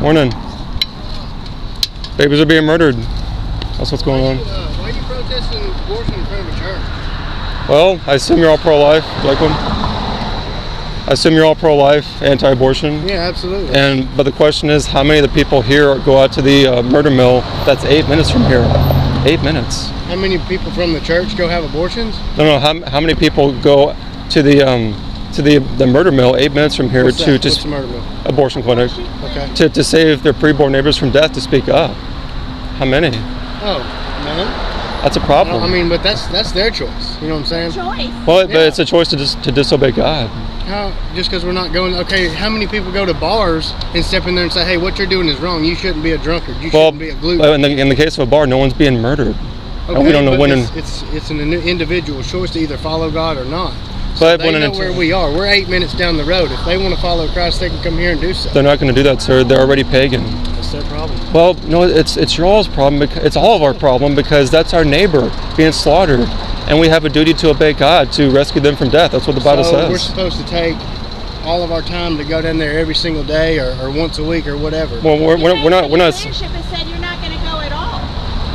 Morning. Babies are being murdered. That's what's going on. Why are you protesting abortion in front of a church? Well, I assume you're all pro-life. Like one? I assume you're all pro-life, anti-abortion. Yeah, absolutely. But the question is, how many of the people here go out to the murder mill that's 8 minutes from here? 8 minutes. How many people from the church go have abortions? No. How many people go to the murder mill 8 minutes from here What's to What's the murder mill? abortion clinic? Okay. To save their preborn neighbors from death, to speak up? How many? Oh, none. That's a problem. I mean, but that's their choice. You know what I'm saying? Choice. Well, but it's a choice to disobey God. How? Just because we're not going? Okay. How many people go to bars and step in there and say, "Hey, what you're doing is wrong. You shouldn't be a drunkard. You shouldn't be a gluten." In the case of a bar, no one's being murdered. Okay, and we don't know but when. It's an individual choice to either follow God or not. But they know where we are. We're 8 minutes down the road. If they want to follow Christ, they can come here and do so. They're not going to do that, sir. They're already pagan. That's their problem. Well, no, it's your all's problem. It's all of our problem, because that's our neighbor being slaughtered, and we have a duty to obey God to rescue them from death. That's what the Bible says. We're supposed to take all of our time to go down there every single day or once a week or whatever. Well, we're not. Your leadership has said you're not going to go at all.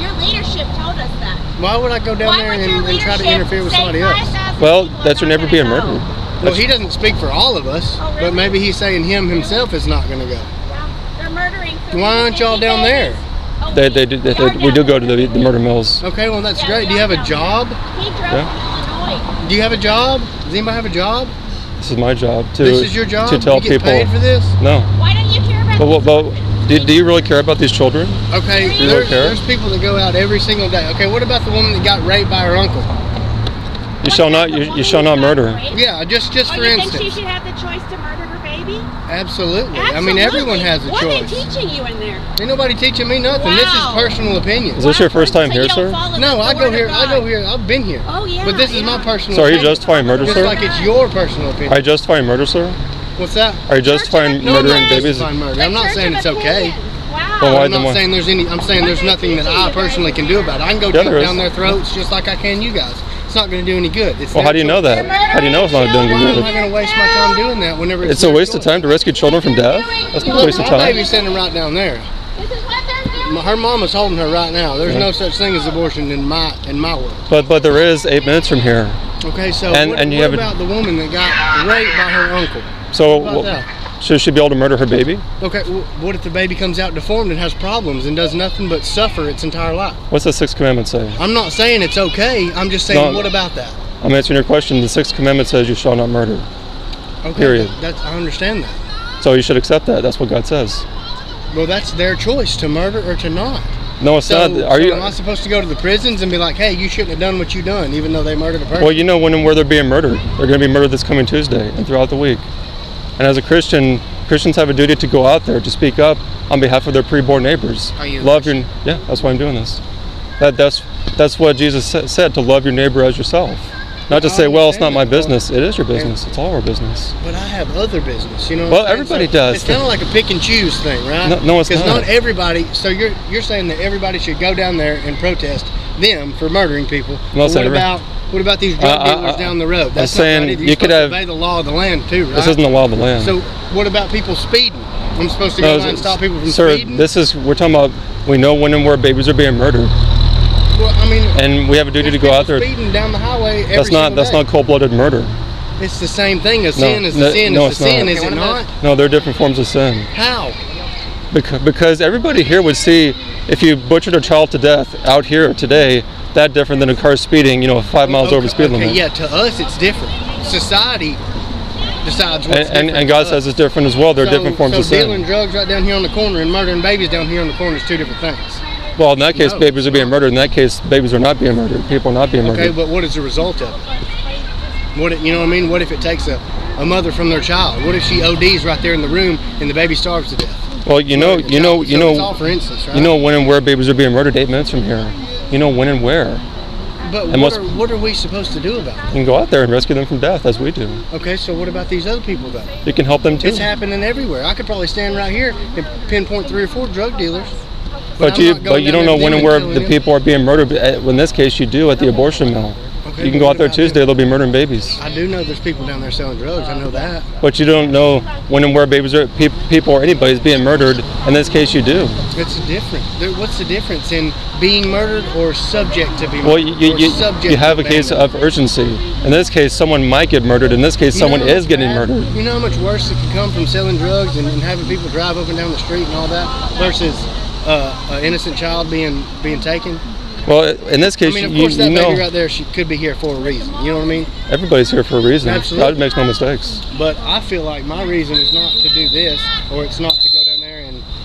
Your leadership told us that. Why would I go down there and try to interfere with somebody else? Well, that's your neighbor being murdered. Well, he doesn't speak for all of us, but maybe he's saying himself is not going to go. Yeah, they're murdering. Why aren't y'all down there? We do go to the murder mills. Okay, well that's great. Do you have a job? He drove from Illinois. Do you have a job? Does anybody have a job? This is my job to. This is your job? To tell you get people. paid for this? No. Why don't you care about Do you really care about these children? Okay, Do you really care? there's people that go out every single day. Okay, what about the woman that got raped by her uncle? You shall not murder. Yeah, just for you instance. think she should have the choice to murder her baby? Absolutely. I mean, everyone has a What are they choice. teaching you in there? Ain't nobody teaching me nothing. This is Wow. personal opinion. Is this your first time here, you don't sir? follow No, the I go word here. of I God. go here. I've been here. Oh yeah. But this is my personal So are you opinion. justifying murder, Just sir? like it's your personal opinion. Are you justifying murder, sir? What's that? Are you justifying No, murdering I'm not babies? justifying murder. I'm not saying it's okay. Wow. Well, why I'm not saying there's any. I'm saying there's nothing that I personally can do about it. I can go Yeah, there deep is. down their throats just like I can you guys. It's not going to do any good. It's Well, how do you know that? How do you know it's not doing Why am I good? going to waste my time doing that whenever It's a waste of time to rescue children from death. That's not a Look, waste of my time. baby's sitting right down there. This is what they're doing. Her mama's holding her right now. There's no such thing as abortion in my world. But there is 8 minutes from here. Okay, so And what you have about the woman that got raped by her uncle? So What about that? should she be able to murder her baby? Okay, what if the baby comes out deformed and has problems and does nothing but suffer its entire life? What's the Sixth Commandment say? I'm not saying it's okay. I'm just saying, No. what about that? I'm answering your question. The Sixth Commandment says you shall not murder. Okay, Period. I understand that. So you should accept that. That's what God says. Well, that's their choice to murder or to not. No, it's So, not. Are you? am I supposed to go to the prisons and be like, hey, you shouldn't have done what you done, even though they murdered a person? Well, you know when and where they're being murdered. They're going to be murdered this coming Tuesday and throughout the week. And as a Christian, Christians have a duty to go out there to speak up on behalf of their preborn neighbors. Are you a Love your. Yeah, that's why I'm doing this. That's what Jesus said, to love your neighbor as yourself. Not to say, well, it's not my business. It is your business. It's all our business. But I have other business, you know. Well, everybody does. It's kind of like a pick and choose thing, right? No, it's not. Because not everybody. So you're saying that everybody should go down there and protest them for murdering people. No, But what about these drug dealers down the road? That's not saying right either. You're you could supposed to have- obey the law of the land too, right? This isn't the law of the land. So what about people speeding? I'm supposed to go down and stop people from sir, speeding? we're talking about, we know when and where babies are being murdered. Well, I mean, And we have a duty to go out there. Speeding down the highway every That's single day. not cold-blooded murder. It's the same thing. A No, sin is no, a sin no, is it's a sin, not. is it not? No, they're different forms of sin. How? Because everybody here would see, if you butchered a child to death out here today, that different than a car speeding, 5 miles over the speed limit. Okay, yeah, to us it's different. Society decides what's different. And God to says us. it's different as well. They're different forms of So sin. dealing drugs right down here on the corner and murdering babies down here on the corner is two different things. Well, in that case, No. babies are being murdered. In that case, babies are not being murdered. People are not being Okay, murdered. but what is the result of it? You know what I mean? What if it takes a mother from their child? What if she ODs right there in the room and the baby starves to death? Well, So it's all for instance, right? You know when and where babies are being murdered 8 minutes from here. You know when and where. But and what are we supposed to do about it? You can go out there and rescue them from death, as we do. Okay, so what about these other people though? You can help them too. It's happening everywhere. I could probably stand right here and pinpoint 3 or 4 drug dealers. But I'm you not going don't down know there when and with where them the killing people are being murdered. In this case, you do at the abortion mill. them. Okay, You can but go what out there about Tuesday, they'll be murdering babies. I do know there's people down there selling drugs. I know that. But you don't know when and where babies are, people or anybody's being murdered. In this case, you do. It's different. What's the difference in being murdered or subject to be murdered? Well, you have a case of urgency. In this case, someone might get murdered. In this case, someone is getting murdered. You know how much worse it can come from selling drugs and having people drive up and down the street and all that versus an innocent child being taken? Well, in this case, I mean, of course, that you know, baby right there, she could be here for a reason. You know what I mean? everybody's here for a reason. Absolutely. God makes no mistakes. But I feel like my reason is not to do this, or it's not to go down there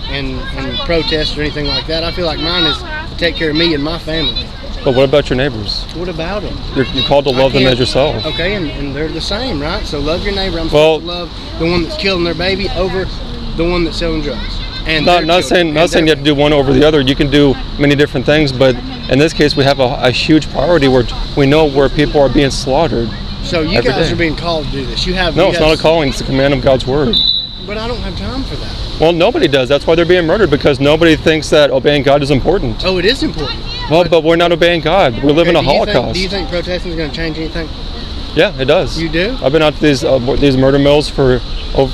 and protest or anything like that. I feel like mine is to take care of me and my family. But what about your neighbors? What about them? You're called to love them as yourself. Okay, and they're the same, right? So love your neighbor. I'm Well- supposed to love the one that's killing their baby over the one that's selling drugs. And Not saying you have to do one over the other. You can do many different things, but in this case, we have a huge priority where we know where people are being slaughtered. So you every guys day. are being called to do this. No, it's not a calling. It's a command of God's word. But I don't have time for that. Well, nobody does. That's why they're being murdered, because nobody thinks that obeying God is important. Oh, it is important. Well, but we're not obeying God. We're living a Holocaust. Do you think protesting is going to change anything? Yeah, it does. You do? I've been out to these murder mills for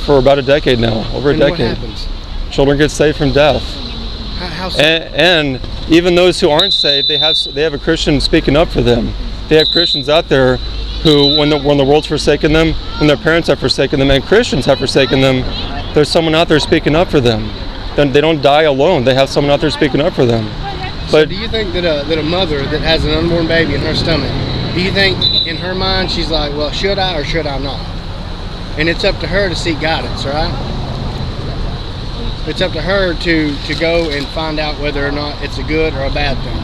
about a decade now, over a And decade. what happens? Children get saved from death, How so? and even those who aren't saved, they have a Christian speaking up for them. They have Christians out there who, when the world's forsaken them, when their parents have forsaken them, and Christians have forsaken them, there's someone out there speaking up for them. Then they don't die alone. They have someone out there speaking up for them. So But do you think that a mother that has an unborn baby in her stomach, do you think in her mind she's like, well, should I or should I not? And it's up to her to seek guidance, right? It's up to her to go and find out whether or not it's a good or a bad thing.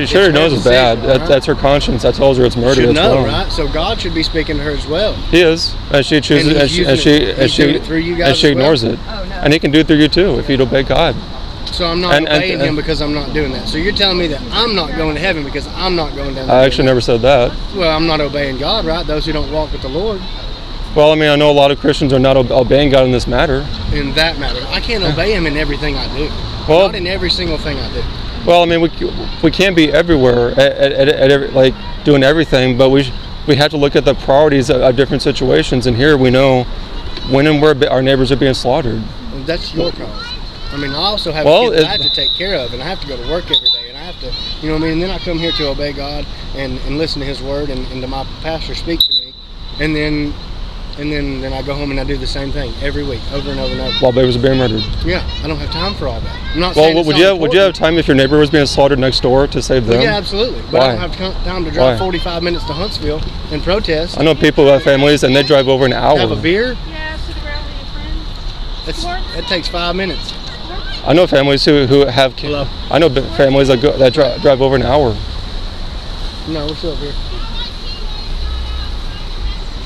She already knows it's bad. That's her conscience. That tells her it's murder. Should It's know, wrong. right? So God should be speaking to her as well. He is, as she chooses, And as he's she doing it through you guys as she as well? ignores it, and he can do it through you too if you'd obey God. So I'm not And- obeying him because I'm not doing that. So you're telling me that I'm not going to heaven because I'm not going down there. I actually never said that. Well, I'm not obeying God, right? Those who don't walk with the Lord. Well, I mean, I know a lot of Christians are not obeying God in this matter. In that matter, I can't obey him in everything I do. Well- Not in every single thing I do. Well, I mean, we can't be everywhere like doing everything, but we have to look at the priorities of different situations. And here we know when and where our neighbors are being slaughtered. Well, that's your problem. I mean, I also have Well, kids I have to take care of, and I have to go to work every day, and I have to, you know what I mean? And then I come here to obey God and listen to his word and to my pastor speak to me. And then I go home and I do the same thing every week, over and over and over. While babies are being murdered. Yeah, I don't have time for all that. I'm not saying Well, it's would not you have important. time if your neighbor was being slaughtered next door to save them? Well, yeah, absolutely. But Why? I don't have time to drive Why? 45 minutes to Huntsville and protest. I know people who have families and they drive over an hour. Have a beer. Yeah, sit around with your friends. It takes 5 minutes. I know families who have. Hello. I know families that drive over an hour. No, we're still up here.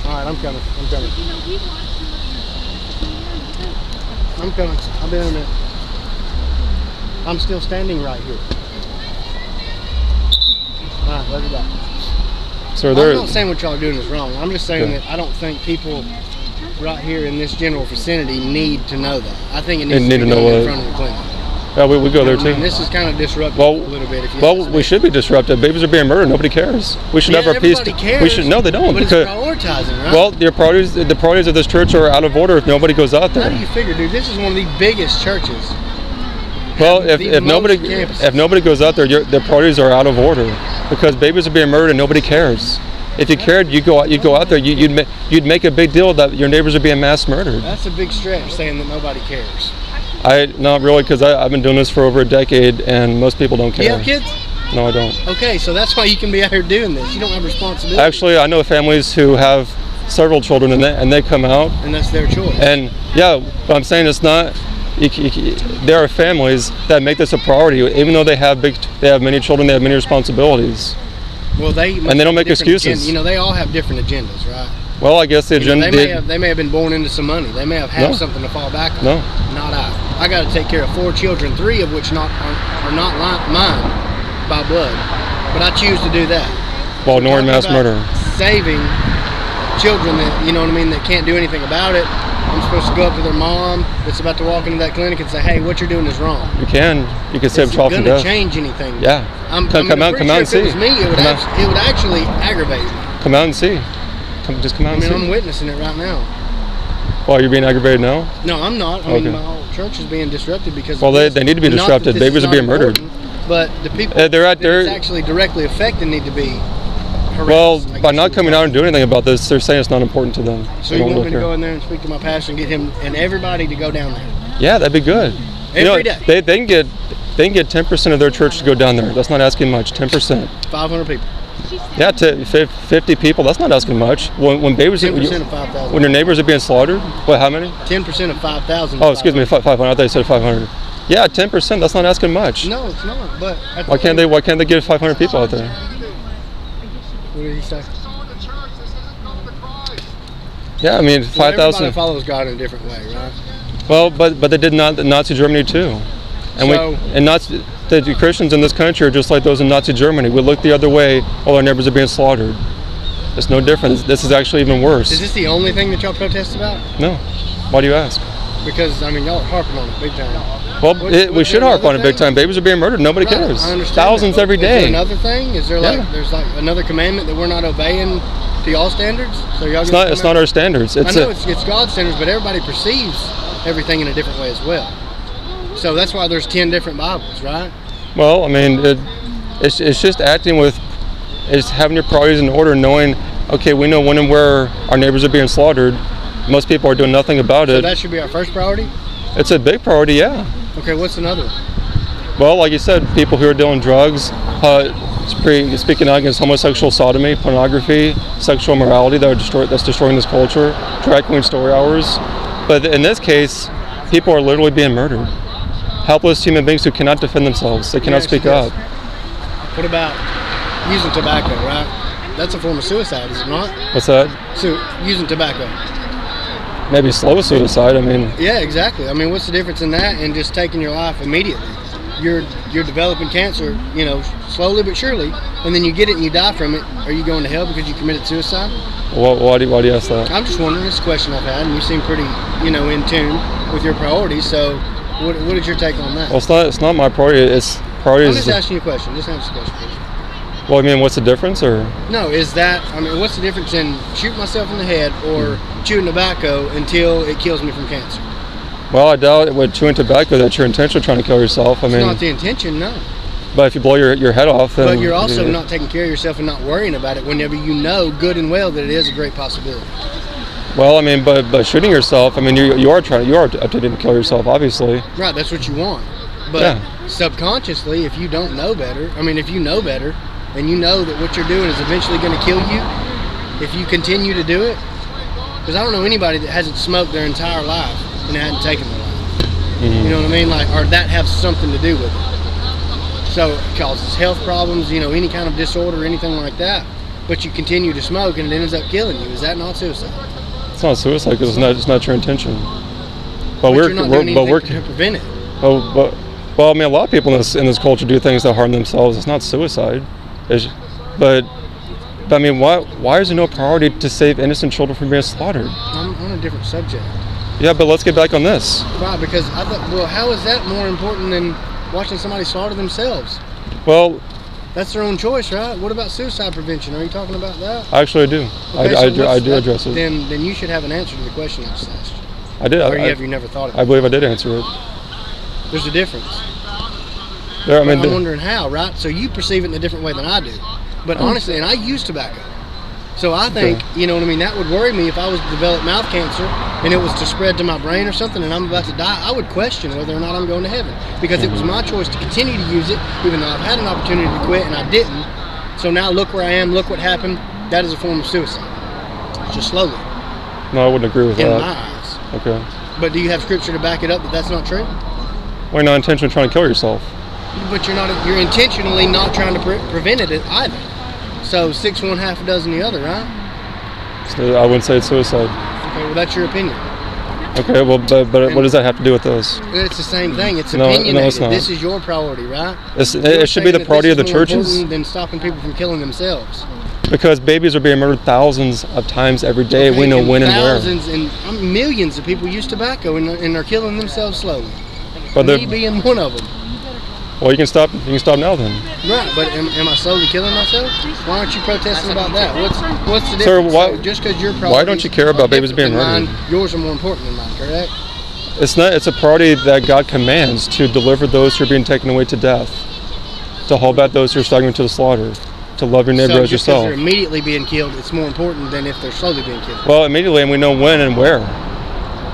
All right, I'm coming. I'm coming. I'll be in a minute. I'm still standing right here. All right, love you back. So I'm they're. not saying what y'all are doing is wrong. I'm just saying Okay. that I don't think people right here in this general vicinity need to know that. I think it needs They to need be to know done in what- front of the clinic. Yeah, we go there I mean, too. this is kind of disruptive Well, a little bit. If you Well, ask we me. should be disruptive. Babies are being murdered. Nobody cares. We should Yeah, have our peace. everybody cares, We should. No, they don't. But it's Because prioritizing, right? well, the priorities of this church are out of order if nobody goes out How there. do you figure, dude? This is one of the biggest churches. Well, the if nobody most campuses. if nobody goes out there, the priorities are out of order because babies are being murdered and nobody cares. If you cared, you'd go out there. You'd make a big deal that your neighbors are being mass murdered. That's a big stretch saying that nobody cares. Not really, because I've been doing this for over a decade and most people don't Do care. you have kids? No, I don't. Okay, so that's why you can be out here doing this. You don't have responsibility. Actually, I know families who have several children and they come out. And that's their choice. And yeah, but I'm saying it's not. There are families that make this a priority, even though they have many children, they have many responsibilities. Well, they don't make excuses. You know, they all have different agendas, right? Well, I guess the You know, agenda. they may have been born into some money. They may have had No. something to fall back on. No. Not I. I got to take care of 4 children, 3 of which are not mine by blood. But I choose to do that. While ignoring Talking mass about murder. Saving children that, you know what I mean, that can't do anything about it. I'm supposed to go up to their mom that's about to walk into that clinic and say, hey, what you're doing is wrong. You can save a child from death. It's going to change anything. Yeah. Come out and see. If it was me, it would actually aggravate me. Come out and see. Just come out and see. I'm witnessing it right now. Well, you're being aggravated now? No, I'm not. I mean, my whole church is being disrupted because. Well, they need to be disrupted. Babies are being murdered. But the people that it's actually directly affected need to be harassed. Well, by not coming out and doing anything about this, they're saying it's not important to them. So you want me to go in there and speak to my pastor and get him and everybody to go down there? Yeah, that'd be good. Every day. They can get 10% of their church to go down there. That's not asking much. 10%. 500 people. Yeah, to 50 people. That's not asking much. When babies, 10% of 5,000. When your neighbors are being slaughtered, what? How many? 10% of 5,000. Oh, excuse me, 500. I thought you said 500. Yeah, 10%. That's not asking much. No, it's not. But why can't they get 500 people out there? What did he say? Yeah, I mean 5,000. Everybody follows God in a different way, right? Well, but they did Nazi Germany too, and the Christians in this country are just like those in Nazi Germany. We look the other way while our neighbors are being slaughtered. It's no different. This is actually even worse. Is this the only thing that y'all protest about? No. Why do you ask? Because I mean, y'all are harping on it big time. Well, we should harp on it big time. Babies are being murdered. Nobody cares. I understand. Thousands every day. Is there another thing? Is there there's like another commandment that we're not obeying to y'all standards? So y'all. It's not our standards. I know it's God's standards, but everybody perceives everything in a different way as well. So that's why there's 10 different Bibles, right? Well, I mean, it's just acting with, it's having your priorities in order, knowing, okay, we know when and where our neighbors are being slaughtered. Most people are doing nothing about it. So that should be our first priority? It's a big priority, yeah. Okay, what's another? Well, like you said, people who are dealing drugs, speaking out against homosexual sodomy, pornography, sexual immorality that's destroying this culture, drag queen story hours. But in this case, people are literally being murdered. Helpless human beings who cannot defend themselves. They cannot speak up. What about using tobacco, right? That's a form of suicide, is it not? What's that? So, using tobacco. Maybe slow suicide, I mean. Yeah, exactly. I mean, what's the difference in that and just taking your life immediately? You're developing cancer, slowly but surely, and then you get it and you die from it. Are you going to hell because you committed suicide? Why do you ask that? I'm just wondering. It's a question I've had, and you seem pretty, in tune with your priorities. So, what is your take on that? Well, it's not my priority. It's priority. I'm just asking you a question. Just answer the question, please. Well, I mean, what's the difference, or? No, what's the difference in shooting myself in the head or chewing tobacco until it kills me from cancer? Well, I doubt with chewing tobacco that you're intentionally trying to kill yourself. I mean, it's not the intention, no. But if you blow your head off, then. But you're also not taking care of yourself and not worrying about it whenever you know good and well that it is a great possibility. Well, I mean, but shooting yourself, I mean, you are attempting to kill yourself, obviously. Right, that's what you want. But subconsciously, if you don't know better, if you know better, and you know that what you're doing is eventually going to kill you, if you continue to do it, because I don't know anybody that hasn't smoked their entire life and hadn't taken their life. Mm-hmm. You know what I mean? Or that has something to do with it. So it causes health problems, any kind of disorder or anything like that. But you continue to smoke and it ends up killing you. Is that not suicide? It's not suicide because it's not your intention. But you're not doing anything to prevent it. Well, I mean, a lot of people in this culture do things that harm themselves. It's not suicide. But I mean, why is there no priority to save innocent children from being slaughtered? I'm on a different subject. Yeah, but let's get back on this. Right, because I thought, well, how is that more important than watching somebody slaughter themselves? Well, that's their own choice, right? What about suicide prevention? Are you talking about that? Actually, I do. Okay, I do address it. Then you should have an answer to the question I just asked you. I did. Or have you never thought of it? I believe I did answer it. There's a difference. I'm wondering how, right? So you perceive it in a different way than I do. But honestly, and I use tobacco. So I think, that would worry me if I was to develop mouth cancer and it was to spread to my brain or something and I'm about to die. I would question whether or not I'm going to heaven because it was my choice to continue to use it even though I've had an opportunity to quit and I didn't. So now look where I am, look what happened. That is a form of suicide. Just slowly. No, I wouldn't agree with that. In my eyes. Okay. But do you have scripture to back it up that that's not true? Well, you're not intentionally trying to kill yourself. But you're intentionally not trying to prevent it either. So 6 1, half a dozen the other, right? So I wouldn't say it's suicide. Okay, well that's your opinion. Okay, well, but what does that have to do with this? It's the same thing. It's opinionated. No, it's not. This is your priority, right? It should be the priority of the churches. Than stopping people from killing themselves. Because babies are being murdered thousands of times every day. Okay, We know when and where. Thousands and millions of people use tobacco and are killing themselves slowly. But Me being one of them. well, you can stop. You can stop now then. Right, but am I slowly killing myself? Why aren't you protesting about that? What's the difference? Sir, why- So just because your why don't you care about babies being murdered? Yours are more important than mine, correct? It's not. It's a priority that God commands to deliver those who are being taken away to death, to hold back those who are staggering to the slaughter, to love your neighbor So as just because yourself. they're immediately being killed, it's more important than if they're slowly being killed. Well, immediately, and we know when and where.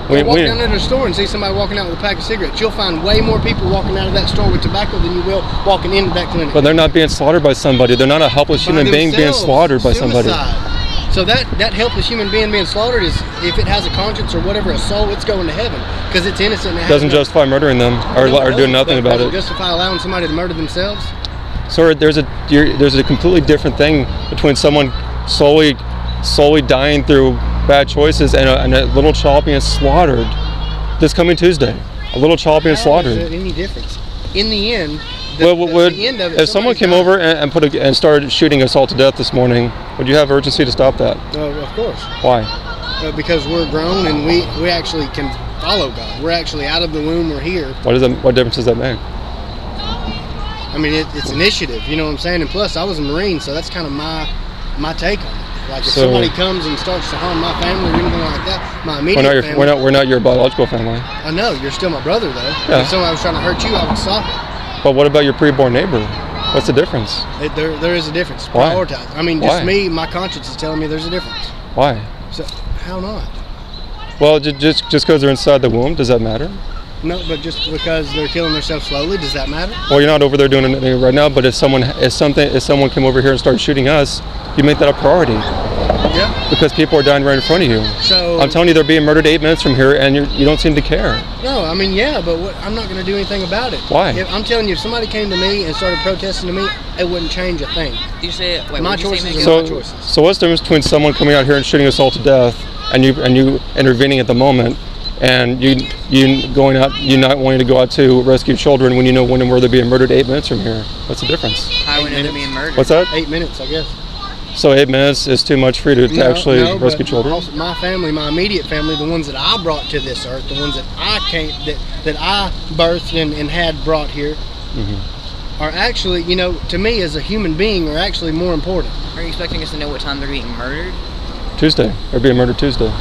Walk down into the store and see somebody walking out with a pack of cigarettes. You'll find way more people walking out of that store with tobacco than you will walking into that clinic. But they're not being slaughtered by somebody. They're not a helpless human being being themselves. slaughtered by somebody. Suicide. So that helpless human being slaughtered is, if it has a conscience or whatever, a soul, it's going to heaven because it's innocent. And it Doesn't has no- justify murdering them or doing nothing about Does it. justify allowing somebody to murder themselves? So there's a completely different thing between someone solely dying through bad choices and a little child being slaughtered this coming Tuesday. A little child being How is slaughtered. there any difference? In the end, The end of it, if someone came over and started shooting us all to death this morning, would you have urgency to stop that? Of course. Why? Because we're grown and we actually can follow God. We're actually out of the womb. We're here. What difference does that make? I mean, it's initiative. You know what I'm saying? And plus, I was a Marine, so that's kind of my take on it. Like if somebody comes and starts to harm my family or anything like that, my immediate family. We're not your biological family. I know you're still my brother though. Yeah. If somebody was trying to hurt you, I would stop it. But what about your preborn neighbor? What's the difference? There is a difference. Why? Prioritize. I mean, Why? just me, my conscience is telling me there's a difference. Why? So how not? Well, just because they're inside the womb, does that matter? No, but just because they're killing themselves slowly, does that matter? Well, you're not over there doing anything right now. But if someone came over here and started shooting us, you make that a priority. Yeah. Because people are dying right in front of you. So I'm telling you, they're being murdered 8 minutes from here, and you don't seem to care. No, I mean, yeah, but I'm not going to do anything about it. Why? I'm telling you, if somebody came to me and started protesting to me, it wouldn't change a thing. You say wait, My choices are So, my choices. so what's the difference between someone coming out here and shooting us all to death, and you intervening at the moment, and you going out, you not wanting to go out to rescue children when you know when and where they're being murdered 8 minutes from here? What's the difference? How would it being murdered? What's that? 8 minutes, I guess. So 8 minutes is too much for you to actually rescue but children? Also my family, my immediate family, the ones that I brought to this earth, the ones that that I birthed and had brought here, are actually, to me as a human being, are actually more important. Are you expecting us to know what time they're being murdered? Tuesday. They're being murdered Tuesday.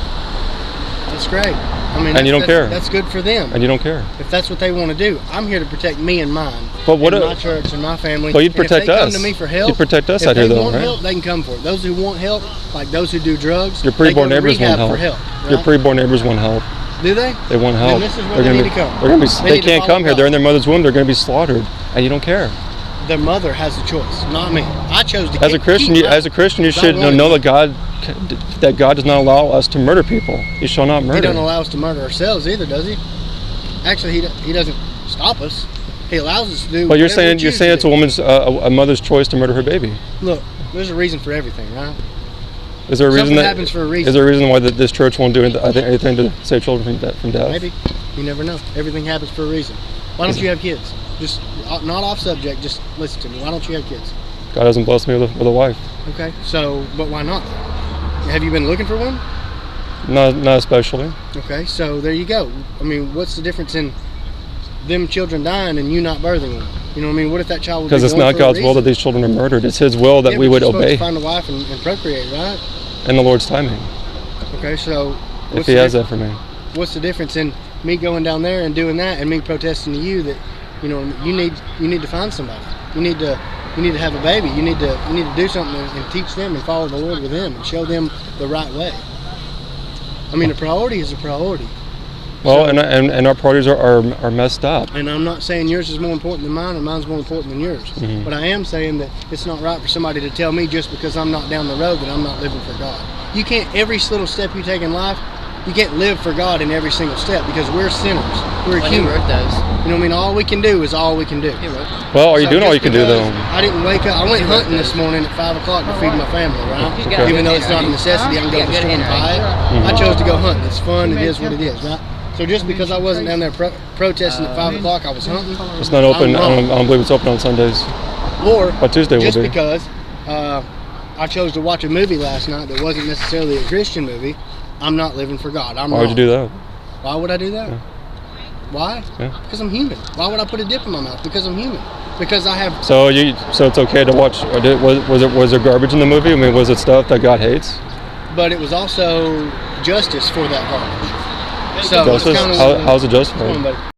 That's great. I mean, And you don't care. That's good for them. And you don't care. If that's what they want to do, I'm here to protect me and mine. But what and a- my church and my family. Well, you'd And if protect they us. come to me for help. You'd protect us if out here, they though, want right? help, they can come for it. Those who want help, like those who do drugs, Your they go preborn to neighbors rehab won't for help. help. Your right? preborn neighbors won't help. Do they? They won't help. Then this is where They're they gonna need to come. They're gonna be. They They need to can't follow come here. God. They're in their mother's womb. They're gonna be slaughtered, and you don't care. Their mother has the choice, not me. I chose to. As a Christian, you should know that God does not allow us to murder people. He shall not murder. He doesn't allow us to murder ourselves either, does he? Actually, he doesn't stop us. He allows us to do. But you're whatever we saying choose to it's do. a mother's choice to murder her baby. Look, there's a reason for everything, right? Is there a reason Something happens for a reason. Is there a reason why this church won't do anything to save children from death? Maybe. You never know. Everything happens for a reason. Why don't you have kids? Just not off subject. Just listen to me. Why don't you have kids? God hasn't blessed me with a wife. Okay. So, but why not? Have you been looking for one? Not especially. Okay. So there you go. I mean, what's the difference in them children dying and you not birthing one? You know what I mean? What if that child would be Because it's born not for a God's will reason? that these children are murdered. It's His will that Yeah, we but would you're supposed obey to find a wife and procreate, right? in the Lord's timing. Okay. So If He has that for me. what's the difference in me going down there and doing that and me protesting to you that you need to find somebody, you need to have a baby, you need to do something and teach them and follow the Lord with them and show them the right way. I mean, a priority is a priority. Well, and our priorities are messed up. And I'm not saying yours is more important than mine or mine's more important than yours. Mhm. But I am saying that it's not right for somebody to tell me just because I'm not down the road that I'm not living for God. You can't, every little step you take in life, you can't live for God in every single step because we're sinners. We're When he human. wrote those. You know what I mean? All we can do is all we can do. He wrote them. Well, are you So doing all just you can do because though? I didn't wake up. I went hunting this morning at 5 o'clock to feed my family, right? He's got a Even good though it's not a handwriting. necessity, I can go Yeah, to the good store and buy handwriting. it. I chose to go hunting. It's fun. It is what it is, right? So just because I wasn't down there protesting at 5 o'clock, I was hunting. It's not open. I'm I wrong. don't believe it's open on Sundays. Or But Tuesday will just be. because I chose to watch a movie last night that wasn't necessarily a Christian movie, I'm not living for God. I'm Why wrong. would you do that? Why would I do that? Yeah. Why? Yeah. Because I'm human. Why would I put a dip in my mouth? Because I'm human. Because I have. So it's okay to watch. Was there garbage in the movie? I mean, was it stuff that God hates? But it was also justice for that garbage. So Justice? it's kinda How's it justified? Come on, buddy.